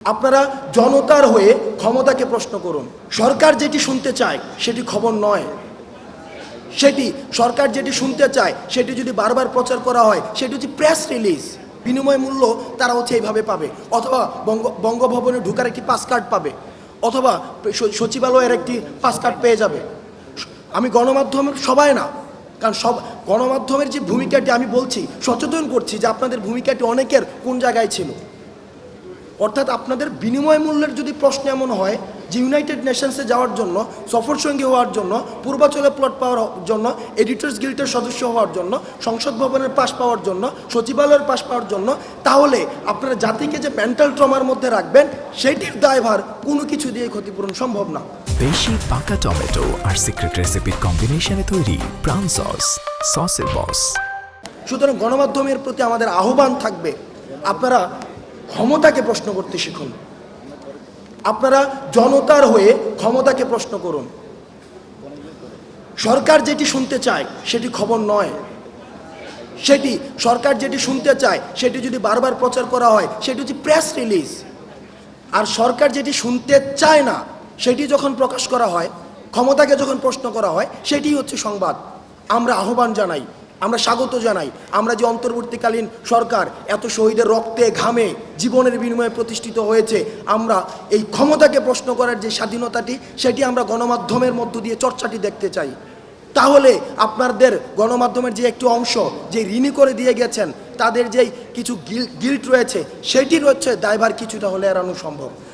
আপনারা জনতার হয়ে ক্ষমতাকে প্রশ্ন করুন। সরকার যেটি শুনতে চায় সেটি খবর নয়, সেটি সরকার যেটি শুনতে চায় সেটি যদি বারবার প্রচার করা হয় সেটি হচ্ছে প্রেস রিলিজ। বিনিময় মূল্য তারা হচ্ছে এইভাবে পাবে, অথবা বঙ্গভবনে ঢোকার একটি পাস কার্ড পাবে, অথবা সচিবালয়ের একটি পাস কার্ড পেয়ে যাবে। আমি গণমাধ্যমের সবাই না, কারণ সব গণমাধ্যমের যে ভূমিকাটি আমি বলছি, সচেতন করছি যে আপনাদের ভূমিকাটি অনেকের কোন জায়গায় ছিল। অর্থাৎ আপনাদের বিনিময় মূল্যের যদি প্রশ্ন এমন হয় যে ইউনাইটেড নেশনসে যাওয়ার জন্য, সফরসঙ্গী হওয়ার জন্য, পূর্বাচলে প্লট পাওয়ার জন্য, এডিটর্স গিল্ডের সদস্য হওয়ার জন্য, সংসদ ভবনের পাশ পাওয়ার জন্য, সচিবালয়ের পাশ পাওয়ার জন্য, তাহলে আপনারা জাতিকে যে মেন্টাল ট্রমার মধ্যে রাখবেন সেটির দায়ভার কোনো কিছু দিয়ে ক্ষতিপূরণ সম্ভব না। বেশি পাকা টমেটো আর সিক্রেট রেসিপির কম্বিনেশনে তৈরি প্রাণ সস, সসের বস। সুতরাং গণমাধ্যমের প্রতি আমাদের আহ্বান থাকবে, আপনারা ক্ষমতাকে প্রশ্ন করতে শিখুন। আপনারা জনতার হয়ে ক্ষমতাকে প্রশ্ন করুন। সরকার যেটি শুনতে চায় সেটি খবর নয়, সেটি সরকার যেটি শুনতে চায় সেটি যদি বারবার প্রচার করা হয় সেটি হচ্ছে প্রেস রিলিজ। আর সরকার যেটি শুনতে চায় না সেটি যখন প্রকাশ করা হয়, ক্ষমতাকে যখন প্রশ্ন করা হয়, সেটি হচ্ছে সংবাদ। আমরা আহ্বান জানাই, আমরা স্বাগত জানাই, আমরা যে অন্তর্বর্তীকালীন সরকার এত শহীদের রক্তে ঘামে জীবনের বিনিময়ে প্রতিষ্ঠিত হয়েছে, আমরা এই ক্ষমতাকে প্রশ্ন করার যে স্বাধীনতাটি সেটি আমরা গণমাধ্যমের মধ্য দিয়ে চর্চাটি দেখতে চাই। তাহলে আপনাদের গণমাধ্যমের যে একটি অংশ যে ঋণী করে দিয়ে গেছেন, তাদের যেই কিছু গিল্ট রয়েছে সেটির হচ্ছে দায়ভার কিছুটা হলে এড়ানো সম্ভব।